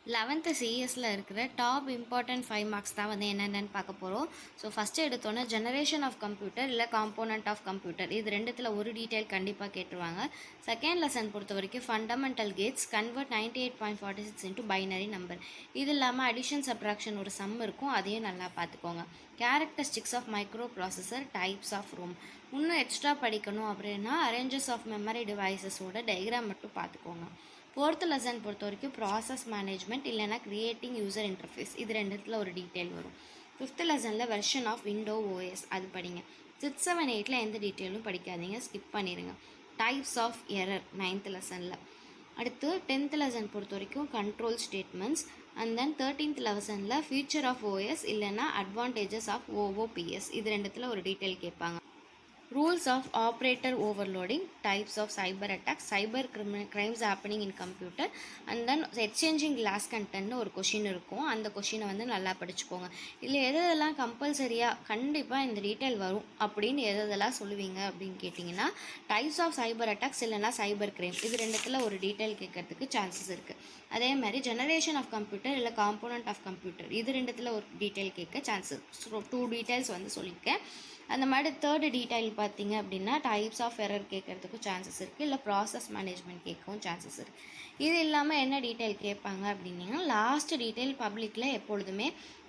11th சிஎஸ்ல இருக்கிற top important 5 marks தான் வந்து என்னென்னு பார்க்க போகிறோம். ஸோ ஃபஸ்ட்டு எடுத்தோன்னே ஜெனரேஷன் ஆஃப் கம்ப்யூட்டர் இல்லை காம்போனன்ட் ஆஃப் கம்ப்யூட்டர் இது ரெண்டுத்தில் ஒரு டீட்டெயில் கண்டிப்பாக கேட்டுருவாங்க. செகண்ட் லெசன் பொறுத்த வரைக்கும் fundamental gates convert 98.46 into binary number. இது இல்லாமல் அடிஷன் சப்ராக்ஷன் ஒரு சம் இருக்கும், அதையும் நல்லா பார்த்துக்கோங்க. Characteristics of microprocessor, types of ROM. இன்னும் எக்ஸ்ட்ரா படிக்கணும் அப்படின்னா அரேஞ்சஸ் ஆஃப் மெமரி டிவைசஸோட டயக்ராம் மட்டும் பார்த்துக்கோங்க. ஃபோர்த் லெசன் பொறுத்த வரைக்கும் ப்ராசஸ் மேனேஜ்மெண்ட் இல்லைனா கிரியேட்டிங் யூசர் இன்டர்ஃபேஸ் இது ரெண்டுத்தில் ஒரு டீட்டெயில் வரும். ஃபிஃப்த் லெசனில் வெர்ஷன் ஆஃப் விண்டோ ஓஎஸ் அது படிங்க. 6, 7, 8ல் எந்த டீட்டெயிலும் படிக்காதீங்க, ஸ்கிப் பண்ணிடுங்க. டைப்ஸ் ஆஃப் எரர் 9th லெசனில். அடுத்து 10th லெசன் பொறுத்த வரைக்கும் control statements and then 13th லெசனில் ஃபியூச்சர் ஆஃப் ஓஎஸ் இல்லைனா அட்வான்டேஜஸ் ஆஃப் ஓஓபிஎஸ் இது ரெண்டுத்தில் ஒரு டீட்டெயில் கேட்பாங்க. Rules of operator overloading, types of cyber attacks, cyber crimes happening in computer and then exchanging glass content ஒரு question இருக்கும். அந்த கொஷினை வந்து நல்லா படிச்சுக்கோங்க. இதில் எதெல்லாம் கம்பல்சரியாக கண்டிப்பாக இந்த டீட்டெயில் வரும் அப்படின்னு எதெல்லாம் சொல்லுவீங்க அப்படின்னு கேட்டிங்கன்னா டைப்ஸ் ஆஃப் சைபர் அட்டாக்ஸ் இல்லைனா சைபர் கிரைம் இது ரெண்டுத்தில் ஒரு டீட்டெயில் கேட்கறதுக்கு சான்சஸ் இருக்குது. அதே மாதிரி ஜெனரேஷன் ஆஃப் கம்ப்யூட்டர் இல்லை காம்போனன்ட் ஆஃப் கம்ப்யூட்டர் இது ரெண்டுத்தில் ஒரு டீட்டெயில் கேட்க சான்சஸ். 2 டீட்டெயில்ஸ் வந்து சொல்லியிருக்கேன். அந்த மாதிரி தேர்டு டீட்டெயில் பார்த்தீங்க அப்படின்னா டைப்ஸ் ஆஃப் எரர் கேட்குறதுக்கும் சான்சஸ் இருக்குது, இல்லை ப்ராசஸ் மேனேஜ்மெண்ட் கேட்கவும் சான்சஸ் இருக்குது. இது இல்லாமல் என்ன டீட்டெயில் கேட்பாங்க அப்படின்னா லாஸ்ட் டீட்டெயில் பப்ளிக்கில் எப்பொழுதுமே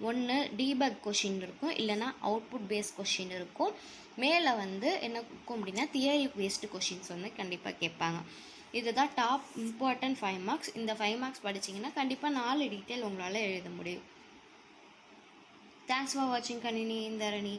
ஒன்று டீபக் கொஷின் இருக்கும் இல்லைனா அவுட்புட் பேஸ்ட் கொஷின் இருக்கும். மேலே வந்து என்ன இருக்கும் அப்படின்னா தியரி பேஸ்டு கொஷின்ஸ் வந்து கண்டிப்பாக கேட்பாங்க. இதுதான் டாப் இம்பார்ட்டன்ட் 5 மார்க்ஸ். இந்த 5 மார்க்ஸ் படிச்சிங்கன்னா கண்டிப்பாக 4 டீட்டெயில் உங்களால் எழுத முடியும். தேங்க்ஸ் ஃபார் வாட்சிங் கணினி இந்தரணி.